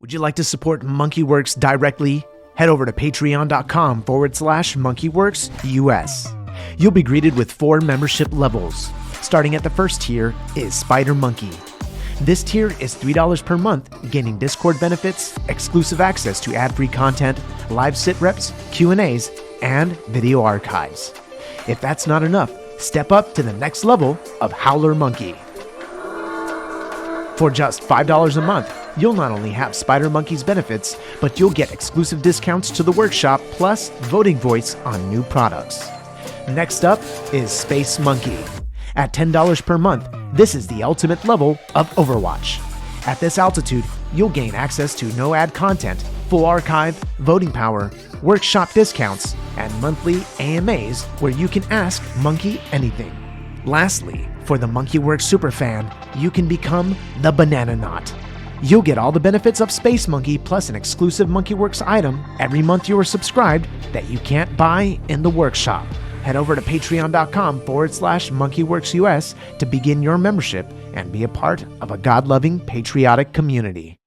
Would you like to support MonkeyWerx directly? Head over to patreon.com/MonkeyWerxUS. You'll be greeted with 4 membership levels. Starting at the first tier is Spider Monkey. This tier is $3 per month, gaining Discord benefits, exclusive access to ad-free content, live SITREPs, Q&As, and video archives. If that's not enough, step up to the next level of Howler Monkey. For just $5 a month, you'll not only have Spider Monkey's benefits, but you'll get exclusive discounts to the workshop plus voting voice on new products. Next up is Space Monkey. At $10 per month, this is the ultimate level of Overwatch. At this altitude, you'll gain access to no-ad content, full archive, voting power, workshop discounts, and monthly AMAs where you can ask Monkey anything. Lastly, for the MonkeyWerx superfan, you can become the Banana Knot. You'll get all the benefits of Space Monkey plus an exclusive MonkeyWerx item every month you are subscribed that you can't buy in the workshop. Head over to patreon.com/MonkeyWerxUS to begin your membership and be a part of a God-loving, patriotic community.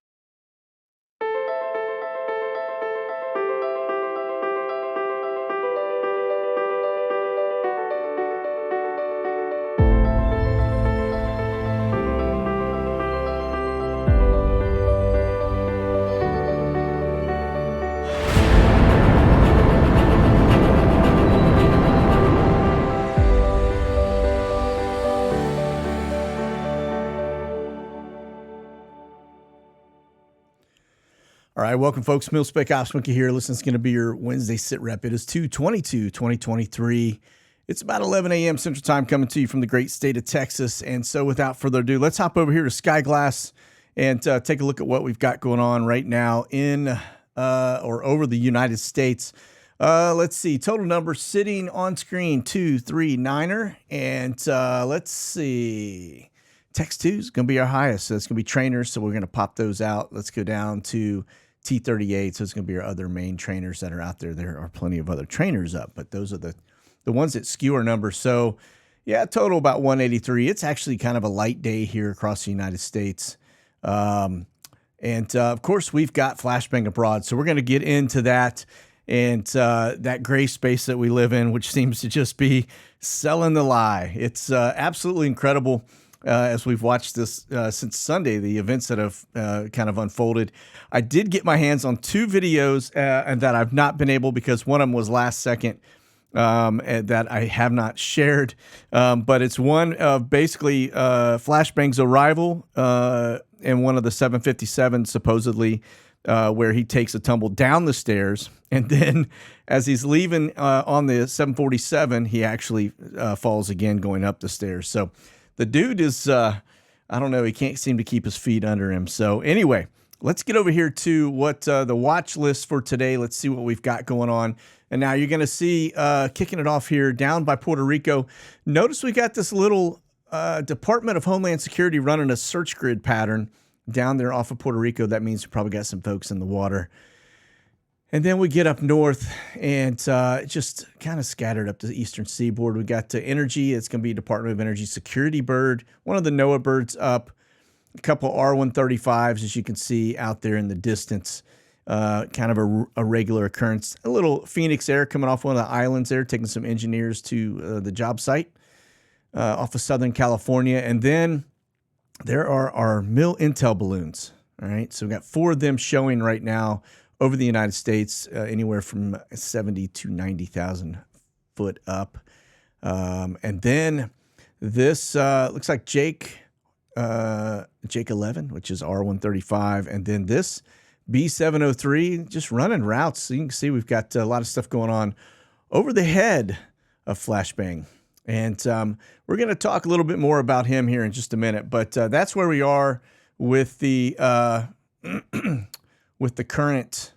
All right, welcome, folks. Mil-Spec Ops Monkey here. Listen, it's going to be your Wednesday sit rep. It is 2/22/2023. It's about 11 a.m. Central Time coming to you from the great state of Texas. And so without further ado, let's hop over here to Skyglass and take a look at what we've got going on right now in or over the United States. Let's see. Total number sitting on screen, 239er. And let's see. Text 2 is going to be our highest. So it's going to be trainers. So we're going to pop those out. Let's go down to T38. So it's going to be our other main trainers that are out there. There are plenty of other trainers up, but those are the ones that skew our numbers. So yeah, total about 183. It's actually kind of a light day here across the United States. Of course, we've got flashbang abroad. So we're going to get into that and that gray space that we live in, which seems to just be selling the lie. It's absolutely incredible. As we've watched this since Sunday, the events that have kind of unfolded. I did get my hands on 2 videos and that I've not been able, because one of them was last second and that I have not shared. But it's one of basically Flashbang's arrival in one of the 757s, supposedly, where he takes a tumble down the stairs. And then as he's leaving on the 747, he actually falls again going up the stairs. So the dude is, I don't know, he can't seem to keep his feet under him. So anyway, let's get over here to what the watch list for today. Let's see what we've got going on. And now you're going to see, kicking it off here, down by Puerto Rico. Notice we got this little Department of Homeland Security running a search grid pattern down there off of Puerto Rico. That means we probably got some folks in the water. And then we get up north and just kind of scattered up to the eastern seaboard. We got to energy. It's going to be Department of Energy security bird. One of the NOAA birds up. A couple R-135s, as you can see out there in the distance. Kind of a regular occurrence. A little Phoenix Air coming off one of the islands there, taking some engineers to the job site off of Southern California. And then there are our Mill Intel balloons. All right, so we've got 4 of them showing right now over the United States, anywhere from 70 to 90,000 foot up. And then this looks like Jake 11, which is R-135. And then this B-703, just running routes. So you can see we've got a lot of stuff going on over the head of Flashbang. And we're going to talk a little bit more about him here in just a minute. But that's where we are with the with the current,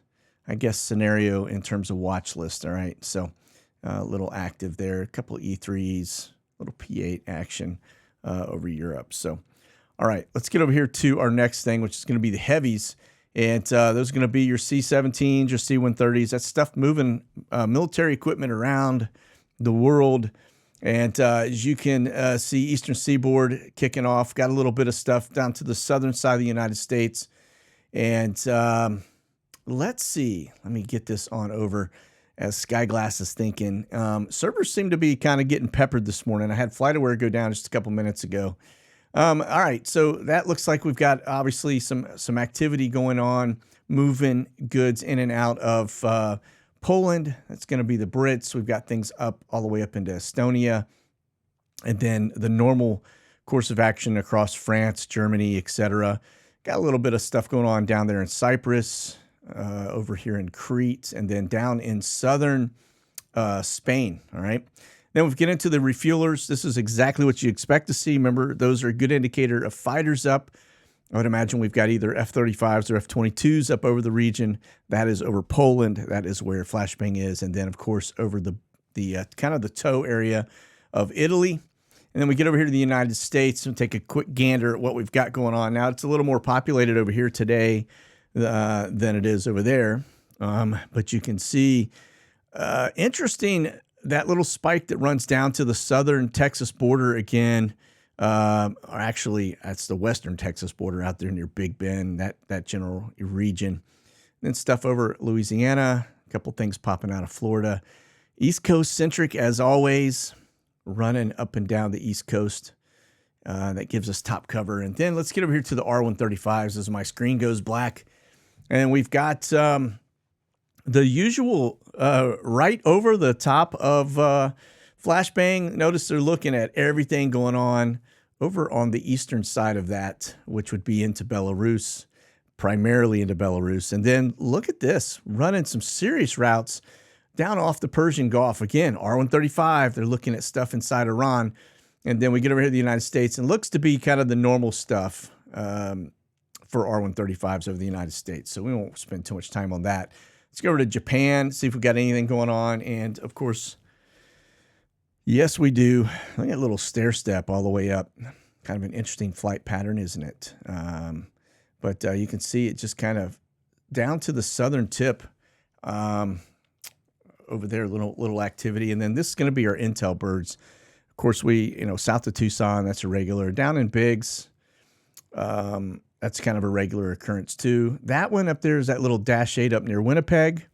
I guess, scenario in terms of watch list. All right, so a little active there, a couple of E3s, a little P8 action over Europe. So, all right, let's get over here to our next thing, which is going to be the heavies. And those are going to be your C-17s, your C-130s. That's stuff moving military equipment around the world. And as you can see, Eastern Seaboard kicking off. Got a little bit of stuff down to the southern side of the United States. And let's see. Let me get this on over as Skyglass is thinking. Servers seem to be kind of getting peppered this morning. I had FlightAware go down just a couple minutes ago. All right, so that looks like we've got obviously some activity going on, moving goods in and out of Poland. That's going to be the Brits. We've got things up all the way up into Estonia, and then the normal course of action across France, Germany, etc. Got a little bit of stuff going on down there in Cyprus, over here in Crete, and then down in southern Spain. All right. Then we get into the refuelers. This is exactly what you expect to see. Remember, those are a good indicator of fighters up. I would imagine we've got either F-35s or F-22s up over the region. That is over Poland. That is where Flashbang is. And then, of course, over the kind of the toe area of Italy. And then we get over here to the United States and take a quick gander at what we've got going on. Now, it's a little more populated over here today than it is over there. But you can see, interesting, that little spike that runs down to the southern Texas border again. Or actually, that's the western Texas border out there near Big Bend, that general region. Then stuff over Louisiana, a couple things popping out of Florida. East Coast centric, as always, running up and down the East Coast. That gives us top cover. And then let's get over here to the R135s as my screen goes black. And we've got the usual right over the top of Flashbang. Notice they're looking at everything going on over on the eastern side of that, which would be into Belarus, primarily into Belarus. And then look at this, running some serious routes down off the Persian Gulf. Again, R135, they're looking at stuff inside Iran. And then we get over here to the United States, and looks to be kind of the normal stuff for R135s over the United States. So we won't spend too much time on that. Let's go over to Japan, see if we've got anything going on. And, of course, yes, we do. Look at a little stair step all the way up. Kind of an interesting flight pattern, isn't it? But you can see it just kind of down to the southern tip over there, little activity. And then this is going to be our intel birds. Of course, south of Tucson, that's a regular. Down in Biggs, that's kind of a regular occurrence too. That one up there is that little Dash 8 up near Winnipeg.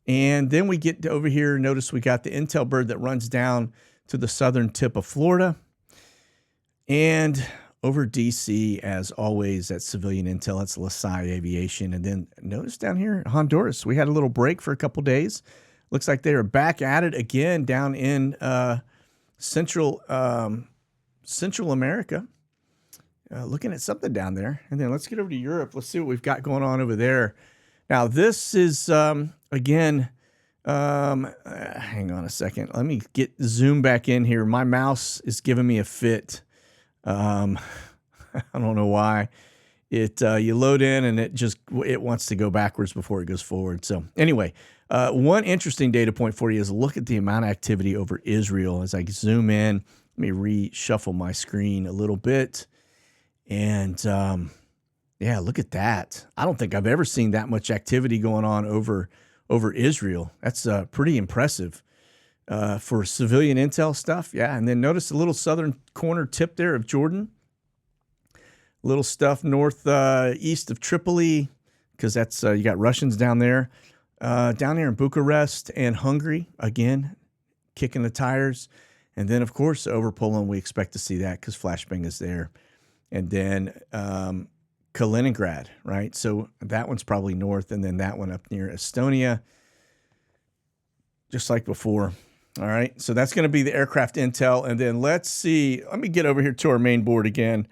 And then we get over here. Notice we got the intel bird that runs down to the southern tip of Florida. And over DC, as always, that's civilian intel. That's LaSalle Aviation. And then notice down here, Honduras, we had a little break for a couple days. Looks like they are back at it again down in Central America. Looking at something down there. And then let's get over to Europe. Let's see what we've got going on over there. Now, this is, again, hang on a second. Let me get zoom back in here. My mouse is giving me a fit. I don't know why. You load in and it wants to go backwards before it goes forward. So anyway, one interesting data point for you is look at the amount of activity over Israel. As I zoom in, let me reshuffle my screen a little bit. And yeah, look at that. I don't think I've ever seen that much activity going on over Israel. That's pretty impressive for civilian intel stuff. Yeah, and then notice the little southern corner tip there of Jordan. Little stuff northeast of Tripoli, because that's you got Russians down there. Down there in Bucharest and Hungary, again, kicking the tires. And then, of course, over Poland, we expect to see that because Flashbang is there. And then Kaliningrad, right? So that one's probably north, and then that one up near Estonia, just like before. All right, so that's going to be the aircraft intel. And then let's see. Let me get over here to our main board again.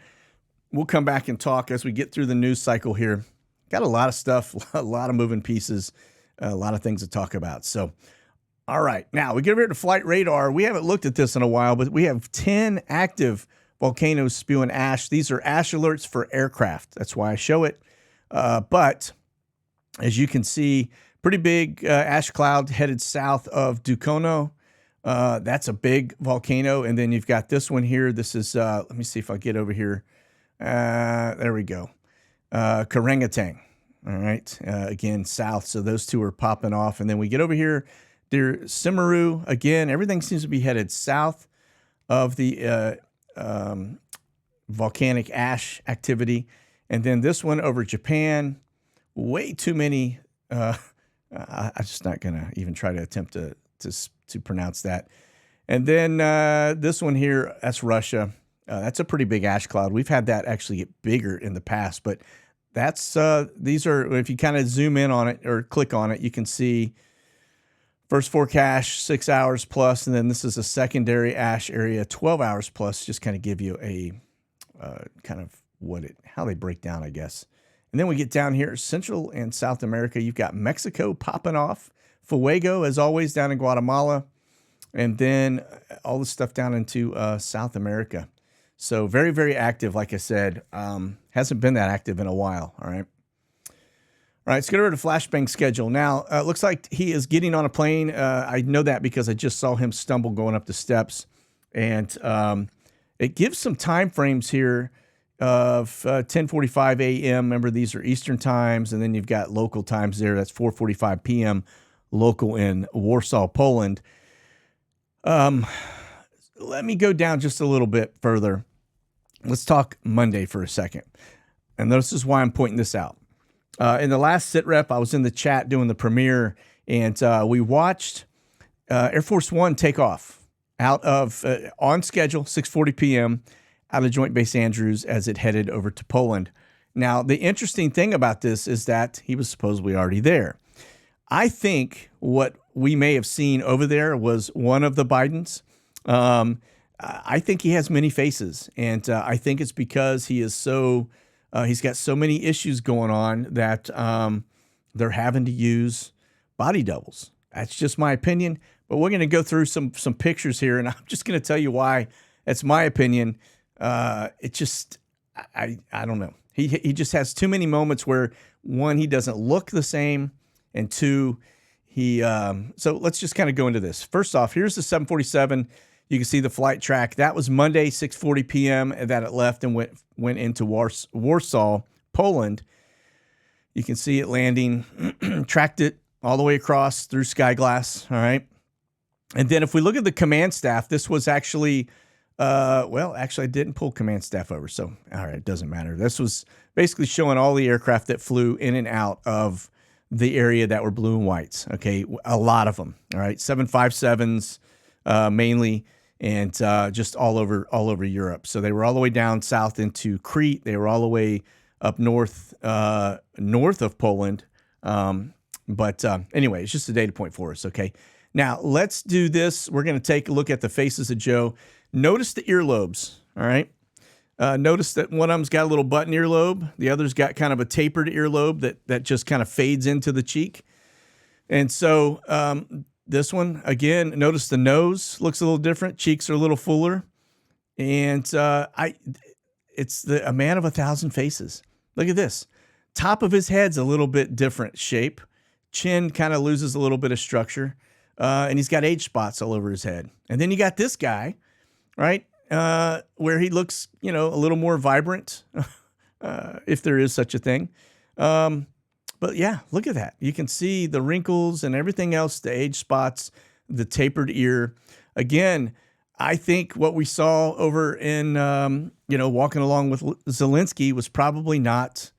We'll come back and talk as we get through the news cycle here. Got a lot of stuff, a lot of moving pieces, a lot of things to talk about. So, all right, now we get over here to flight radar. We haven't looked at this in a while, but we have 10 active volcanoes spewing ash. These are ash alerts for aircraft. That's why I show it. But as you can see, pretty big ash cloud headed south of Dukono. That's a big volcano. And then you've got this one here. This is, let me see if I get over here. There we go. Karangatang. All right. Again, south. So those two are popping off. And then we get over here. There, Simaru. Again, everything seems to be headed south of the volcanic ash activity. And then this one over Japan. way too many. I'm just not going to even try to attempt to pronounce that. And then this one here, that's Russia. That's a pretty big ash cloud. We've had that actually get bigger in the past, but that's these are, if you kind of zoom in on it or click on it, you can see first forecast 6 hours plus, and then this is a secondary ash area 12 hours plus. Just kind of give you a kind of how they break down, I guess. And then we get down here, Central and South America. You've got Mexico popping off, Fuego as always down in Guatemala, and then all the stuff down into South America. So very, very active, like I said. Hasn't been that active in a while, all right? All right, let's get over to Flashbang schedule. Now, it looks like he is getting on a plane. I know that because I just saw him stumble going up the steps. And it gives some time frames here of 10:45 a.m. Remember, these are Eastern times, and then you've got local times there. That's 4:45 p.m. local in Warsaw, Poland. Let me go down just a little bit further. Let's talk Monday for a second. And this is why I'm pointing this out. In the last SITREP, I was in the chat doing the premiere, and we watched Air Force One take off out of, on schedule, 6:40 p.m., out of Joint Base Andrews as it headed over to Poland. Now, the interesting thing about this is that he was supposedly already there. I think what we may have seen over there was one of the Bidens. I think he has many faces, and I think it's because he is so he's got so many issues going on that they're having to use body doubles. That's just my opinion, but we're going to go through some pictures here, and I'm just going to tell you why it's my opinion. It just I don't know. He just has too many moments where, one, he doesn't look the same, and two, so let's just kind of go into this. First off, here's the 747. You can see the flight track. That was Monday, 6:40 p.m. that it left and went into Warsaw, Poland. You can see it landing, tracked it all the way across through sky glass. All right. And then if we look at the command staff, this was actually, actually I didn't pull command staff over. So, all right, it doesn't matter. This was basically showing all the aircraft that flew in and out of the area that were blue and whites. Okay. A lot of them. All right. 757s mainly, and just all over Europe. So they were all the way down south into Crete. They were all the way up north of Poland. But anyway, it's just a data point for us. Okay. Now let's do this. We're going to take a look at the faces of Joe. Notice the earlobes. All right. Notice that one of them's got a little button earlobe. The other's got kind of a tapered earlobe that just kind of fades into the cheek. And so this one, again, notice the nose looks a little different. Cheeks are a little fuller. And it's a man of 1,000 faces. Look at this. Top of his head's a little bit different shape. Chin kind of loses a little bit of structure. And he's got age spots all over his head. And then you got this guy, right, where he looks, a little more vibrant, if there is such a thing. But yeah, look at that. You can see the wrinkles and everything else, the age spots, the tapered ear. Again, I think what we saw over in, walking along with Zelensky was probably not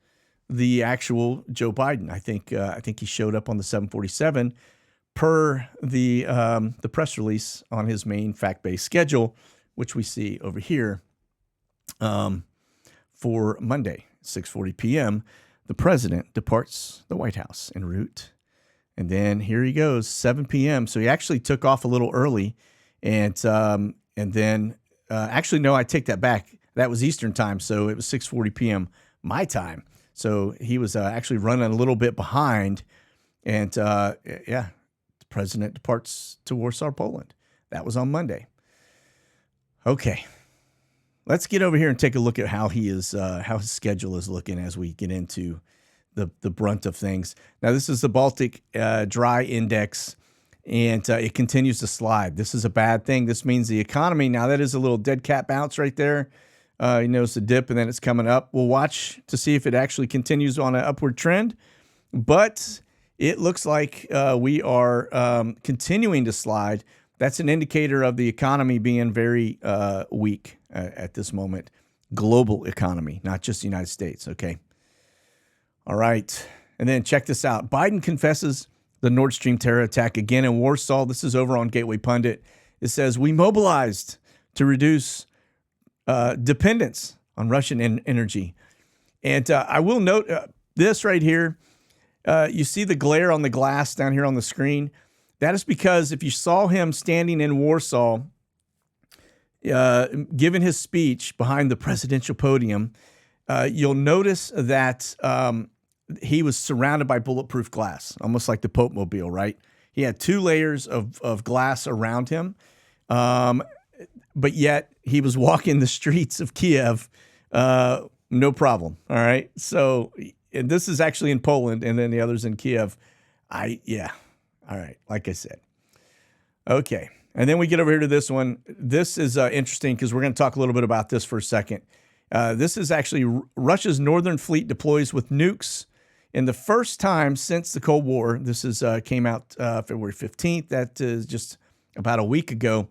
the actual Joe Biden. I think he showed up on the 747 per the press release on his main fact-based schedule, which we see over here for Monday, 6:40 p.m., the president departs the White House en route. And then here he goes, 7 p.m. So he actually took off a little early. And then, actually, no, I take that back. That was Eastern time. So it was 6:40 p.m. my time. So he was actually running a little bit behind. And the president departs to Warsaw, Poland. That was on Monday. Okay. Let's get over here and take a look at how his schedule is looking as we get into the brunt of things. Now, this is the Baltic Dry Index, and it continues to slide. This is a bad thing. This means the economy, now that is a little dead cat bounce right there. You notice the dip, and then it's coming up. We'll watch to see if it actually continues on an upward trend, but it looks like we are continuing to slide. That's an indicator of the economy being very weak at this moment. Global economy, not just the United States, okay? All right. And then check this out. Biden confesses the Nord Stream terror attack again in Warsaw. This is over on Gateway Pundit. It says, we mobilized to reduce dependence on Russian energy. And I will note this right here. You see the glare on the glass down here on the screen. That is because if you saw him standing in Warsaw, giving his speech behind the presidential podium, you'll notice that he was surrounded by bulletproof glass, almost like the Pope Mobile, right? He had 2 layers of glass around him, but yet he was walking the streets of Kiev, no problem, all right? So and this is actually in Poland, and then the other's in Kiev. All right, like I said. Okay, and then we get over here to this one. This is interesting because we're going to talk a little bit about this for a second. This is actually Russia's Northern Fleet deploys with nukes in the first time since the Cold War. This is came out February 15th. That is just about a week ago.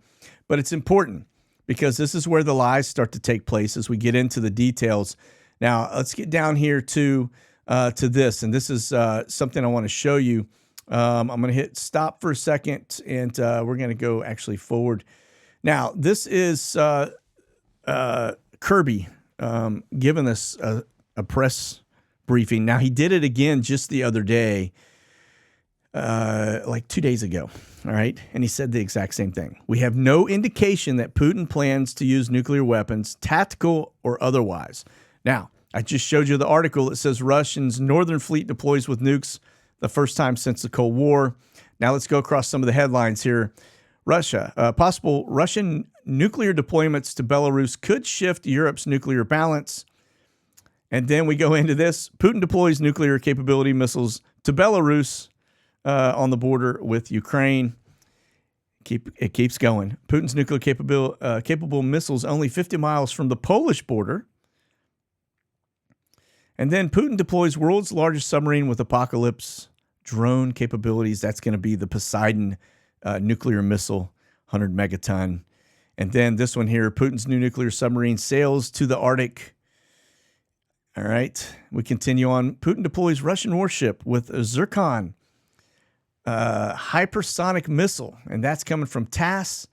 But it's important because this is where the lies start to take place as we get into the details. Now, let's get down here to this. And this is something I want to show you. I'm going to hit stop for a second, and we're going to go actually forward. Now, this is Kirby giving us a press briefing. Now, he did it again just the other day, like 2 days ago, all right? And he said the exact same thing. We have no indication that Putin plans to use nuclear weapons, tactical or otherwise. Now, I just showed you the article that says Russia's Northern Fleet deploys with nukes the first time since the Cold War. Now, let's go across some of the headlines here. Russia, possible Russian nuclear deployments to Belarus could shift Europe's nuclear balance. And then we go into this. Putin deploys nuclear capability missiles to Belarus on the border with Ukraine. It keeps going. Putin's nuclear capable missiles only 50 miles from the Polish border. And then Putin deploys world's largest submarine with apocalypse drone capabilities. That's going to be the Poseidon nuclear missile, 100 megaton. And then this one here, Putin's new nuclear submarine sails to the Arctic. All right, we continue on. Putin deploys Russian warship with a Zircon hypersonic missile, and that's coming from TASS.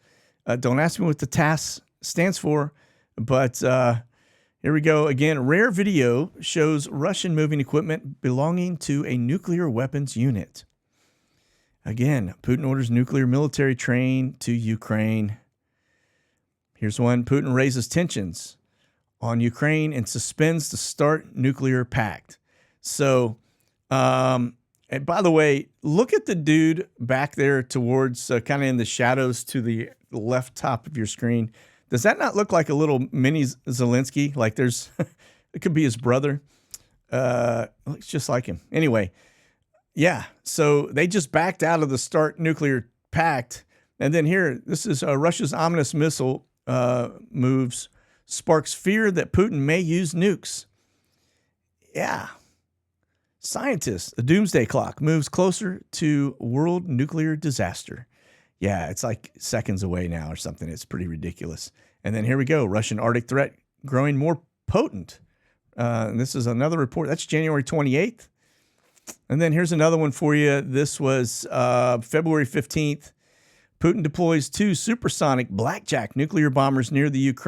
Don't ask me what the TASS stands for, but here we go. Again, rare video shows Russian moving equipment belonging to a nuclear weapons unit. Again, Putin orders nuclear military train to Ukraine. Here's one. Putin raises tensions on Ukraine and suspends the START nuclear pact. So, and by the way, look at the dude back there towards kind of in the shadows to the left top of your screen. Does that not look like a little mini Zelensky? Like there's, it could be his brother. Looks just like him. Anyway, yeah. So they just backed out of the START nuclear pact. And then here, this is Russia's ominous missile moves sparks fear that Putin may use nukes. Yeah. Scientists, the doomsday clock moves closer to world nuclear disaster. Yeah, it's like seconds away now or something. It's pretty ridiculous. And then here we go. Russian Arctic threat growing more potent. And this is another report. That's January 28th. And then here's another one for you. This was February 15th. Putin deploys 2 supersonic Blackjack nuclear bombers near the UK,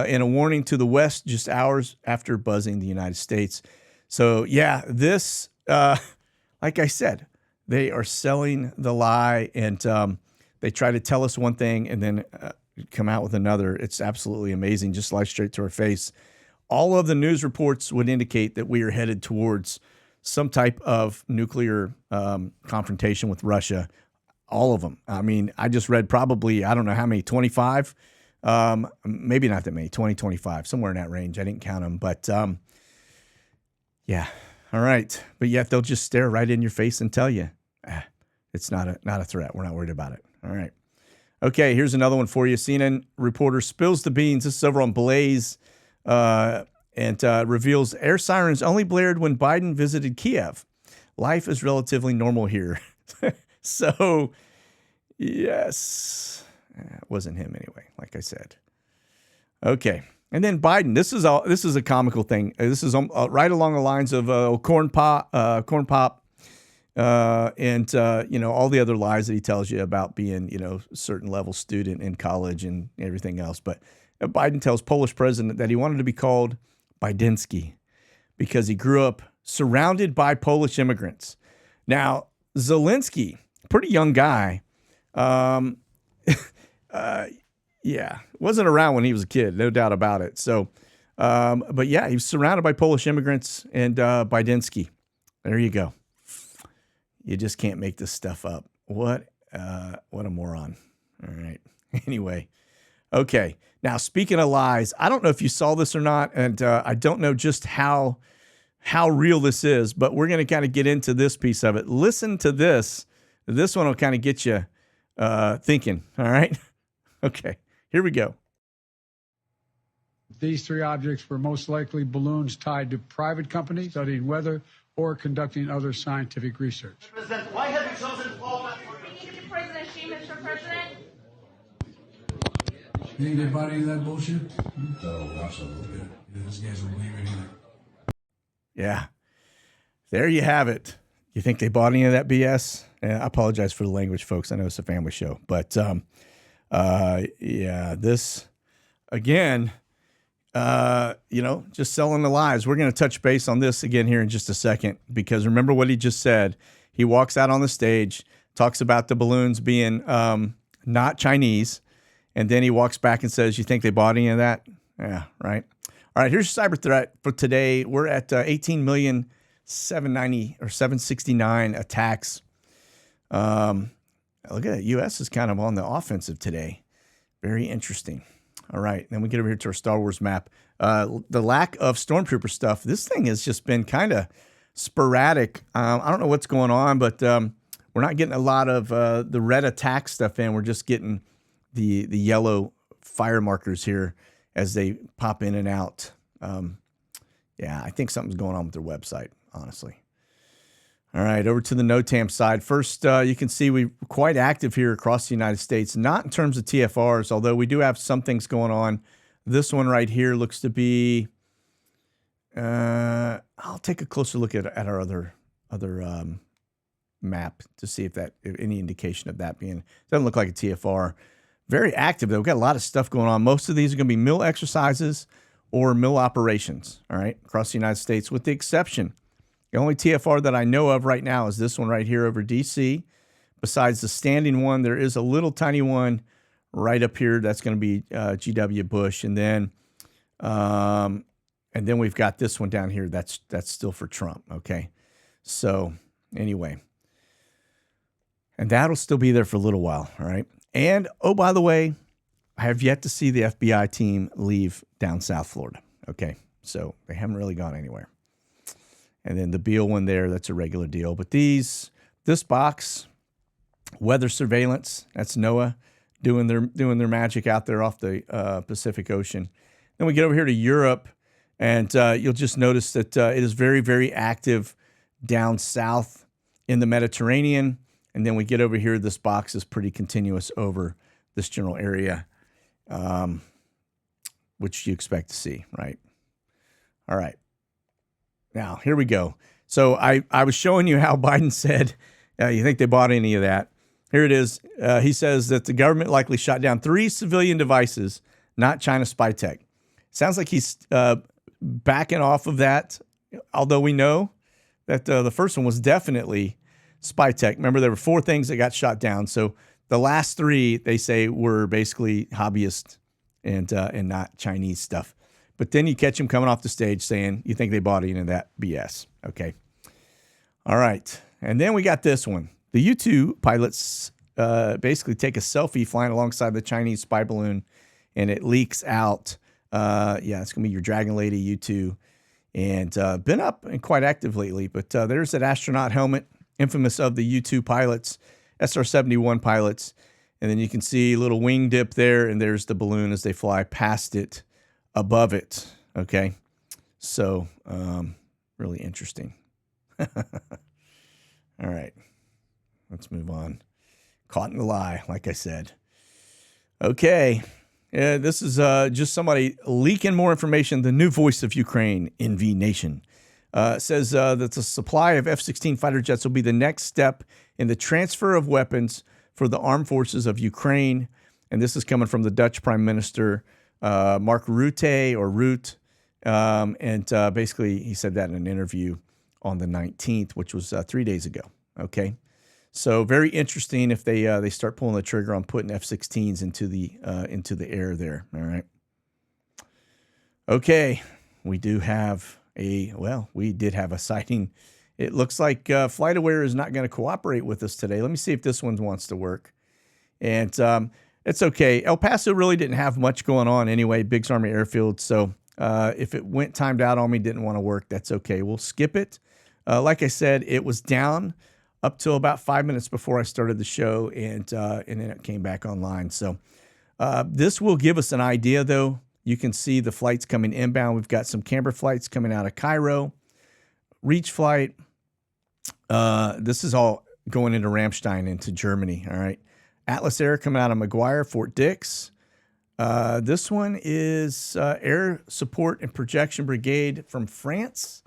in a warning to the West just hours after buzzing the United States. So, yeah, this, like I said, they are selling the lie, and they try to tell us one thing and then come out with another. It's absolutely amazing, just lie straight to our face. All of the news reports would indicate that we are headed towards some type of nuclear confrontation with Russia. All of them. I mean, I just read probably, I don't know how many, 25? Maybe not that many, 20, 25, somewhere in that range. I didn't count them, but yeah. All right. But yet they'll just stare right in your face and tell you, it's not a threat. We're not worried about it. All right. Okay, here's another one for you. CNN reporter spills the beans. This is over on Blaze. And reveals air sirens only blared when Biden visited Kiev. Life is relatively normal here. So, yes, it wasn't him anyway, like I said. Okay, And then Biden. This is a comical thing. This is right along the lines of corn pop, and all the other lies that he tells you about being a certain level student in college and everything else. But Biden tells Polish president that he wanted to be called Bidensky because he grew up surrounded by Polish immigrants. Now, Zelensky, pretty young guy, wasn't around when he was a kid, no doubt about it. So, but yeah, he was surrounded by Polish immigrants and Bidensky. There you go. You just can't make this stuff up. What a moron. All right. Anyway, okay. Now, speaking of lies, I don't know if you saw this or not, and I don't know just how real this is, but we're going to kind of get into this piece of it. Listen to this. This one will kind of get you thinking. All right. Okay. Here we go. These three objects were most likely balloons tied to private companies studying weather or conducting other scientific research. President, why have you chosen Paul? President Xi, Mr. President. You think they bought any of that bullshit? Oh, absolutely. Yeah, these guys don't believe it either. Yeah. There you have it. You think they bought any of that BS? And I apologize for the language, folks. I know it's a family show. But, this, again, just selling the lies. We're going to touch base on this again here in just a second, because remember what he just said. He walks out on the stage, talks about the balloons being not Chinese, and then he walks back and says, you think they bought any of that? Yeah, right. All right, here's your cyber threat for today. We're at 18,769 attacks. Look at that. U.S. is kind of on the offensive today. Very interesting. All right, then we get over here to our Star Wars map. The lack of Stormtrooper stuff. This thing has just been kind of sporadic. I don't know what's going on, but we're not getting a lot of the red attack stuff in. We're just getting the yellow fire markers here as they pop in and out. I think something's going on with their website, honestly. All right, over to the NOTAM side. First, you can see we're quite active here across the United States, not in terms of TFRs, although we do have some things going on. This one right here looks to be, I'll take a closer look at our other map to see if any indication of that being, doesn't look like a TFR. Very active, though. We've got a lot of stuff going on. Most of these are going to be mill exercises or mill operations, all right, across the United States, with the exception. The only TFR that I know of right now is this one right here over DC. Besides the standing one, there is a little tiny one right up here. That's going to be GW Bush. And then we've got this one down here. That's still for Trump, okay? So anyway, and that'll still be there for a little while, all right? And, oh, by the way, I have yet to see the FBI team leave down South Florida, okay? So they haven't really gone anywhere. And then the Beale one there, that's a regular deal. But this box, weather surveillance, that's NOAA doing their magic out there off the Pacific Ocean. Then we get over here to Europe, and you'll just notice that it is very, very active down south in the Mediterranean. And then we get over here, this box is pretty continuous over this general area, which you expect to see, right? All right. Now, here we go. So I was showing you how Biden said, you think they bought any of that? Here it is. He says that the government likely shot down 3 civilian devices, not China spy tech. Sounds like he's backing off of that, although we know that the first one was definitely spy tech. Remember, there were 4 things that got shot down. So the last 3, they say, were basically hobbyist and not Chinese stuff. But then you catch him coming off the stage saying, you think they bought any of that BS. Okay. All right. And then we got this one. The U-2 pilots basically take a selfie flying alongside the Chinese spy balloon, and it leaks out. It's going to be your Dragon Lady U-2. And been up and quite active lately. But there's that astronaut helmet, infamous of the U-2 pilots, SR-71 pilots. And then you can see a little wing dip there, and there's the balloon as they fly past it, above it. Okay. So, really interesting. All right. Let's move on. Caught in the lie, like I said. Okay. This is just somebody leaking more information. The new voice of Ukraine, NV Nation, says that the supply of F-16 fighter jets will be the next step in the transfer of weapons for the armed forces of Ukraine. And this is coming from the Dutch Prime Minister, Mark Rutte, or Rutte. And basically, he said that in an interview on the 19th, which was 3 days ago. Okay. So very interesting if they start pulling the trigger on putting F-16s into the air there. All right. Okay, we did have a sighting. It looks like FlightAware is not going to cooperate with us today. Let me see if this one wants to work. And it's okay. El Paso really didn't have much going on anyway. Biggs Army Airfield. So if it went timed out on me, didn't want to work, that's okay. We'll skip it. Like I said, it was down up till about 5 minutes before I started the show, and then it came back online. So this will give us an idea, though. You can see the flights coming inbound. We've got some camber flights coming out of Cairo, Reach flight. This is all going into Ramstein, into Germany. All right. Atlas Air coming out of McGuire, Fort Dix. This one is Air Support and Projection Brigade from France.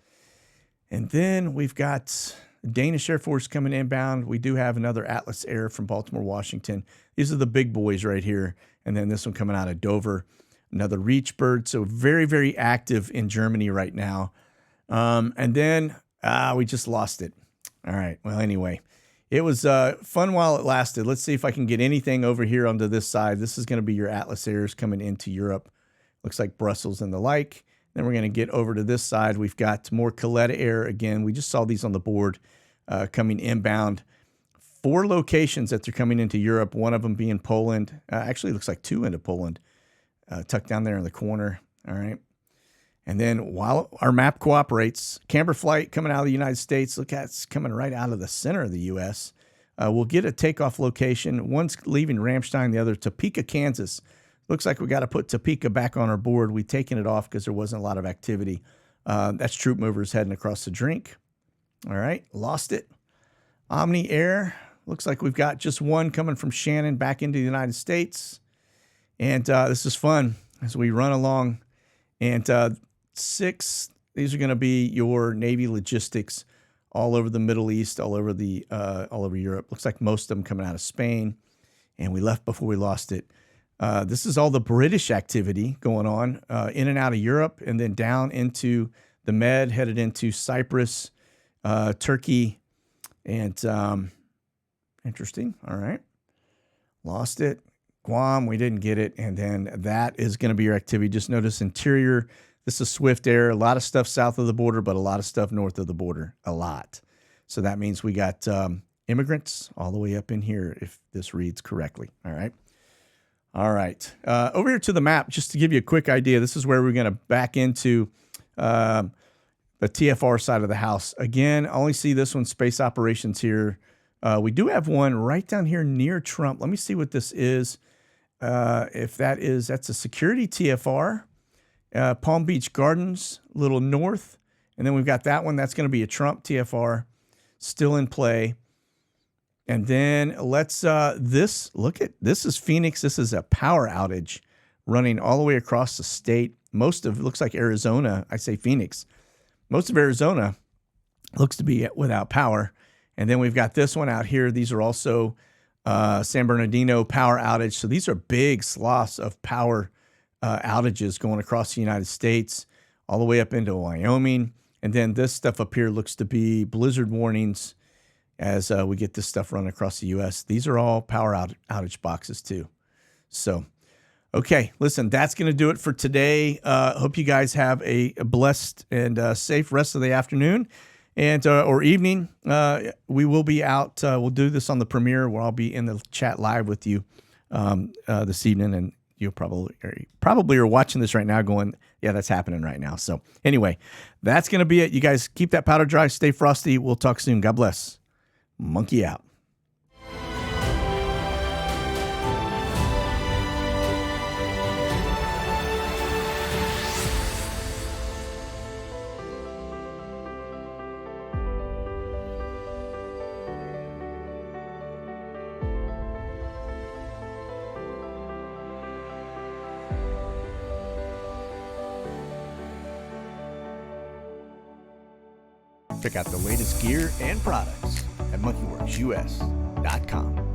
And then we've got Danish Air Force coming inbound. We do have another Atlas Air from Baltimore, Washington. These are the big boys right here. And then this one coming out of Dover, another Reach bird. So very, very active in Germany right now. And then we just lost it. All right. Well, anyway, it was fun while it lasted. Let's see if I can get anything over here onto this side. This is going to be your Atlas Airs coming into Europe. Looks like Brussels and the like. Then we're going to get over to this side. We've got more Coletta Air again. We just saw these on the board coming inbound. 4 locations that they're coming into Europe, one of them being Poland. Actually, looks like 2 into Poland, tucked down there in the corner. All right. And then while our map cooperates, camber flight coming out of the United States. Look at it's coming right out of the center of the U.S. We'll get a takeoff location. One's leaving Ramstein, the other Topeka, Kansas. Looks like we got to put Topeka back on our board. We've taken it off because there wasn't a lot of activity. That's troop movers heading across the drink. All right, lost it. Omni Air. Looks like we've got just one coming from Shannon back into the United States. And this is fun as we run along. And 6, these are going to be your Navy logistics all over the Middle East, all over Europe. Looks like most of them coming out of Spain. And we left before we lost it. This is all the British activity going on in and out of Europe, and then down into the Med, headed into Cyprus, Turkey, and interesting. All right. Lost it. Guam, we didn't get it. And then that is going to be your activity. Just notice interior. This is Swift Air. A lot of stuff south of the border, but a lot of stuff north of the border. A lot. So that means we got immigrants all the way up in here, if this reads correctly. All right. All right. Over here to the map, just to give you a quick idea, this is where we're going to back into the TFR side of the house. Again, I only see this one, Space Operations here. We do have one right down here near Trump. Let me see what this is. If that's a security TFR. Palm Beach Gardens, a little north. And then we've got that one. That's going to be a Trump TFR, still in play. And then let's, this is Phoenix. This is a power outage running all the way across the state. Most of it looks like Arizona. I say Phoenix. Most of Arizona looks to be without power. And then we've got this one out here. These are also San Bernardino power outage. So these are big swaths of power outages going across the United States, all the way up into Wyoming. And then this stuff up here looks to be blizzard warnings as we get this stuff running across the U.S. These are all power outage boxes too. So, okay, listen, that's going to do it for today. Hope you guys have a blessed and safe rest of the afternoon and or evening. We will be out. We'll do this on the premiere where I'll be in the chat live with you this evening, and you probably are watching this right now going, yeah, that's happening right now. So anyway, that's going to be it. You guys keep that powder dry, stay frosty. We'll talk soon. God bless. Monkey out. Check out the latest gear and products at monkeyworxus.com.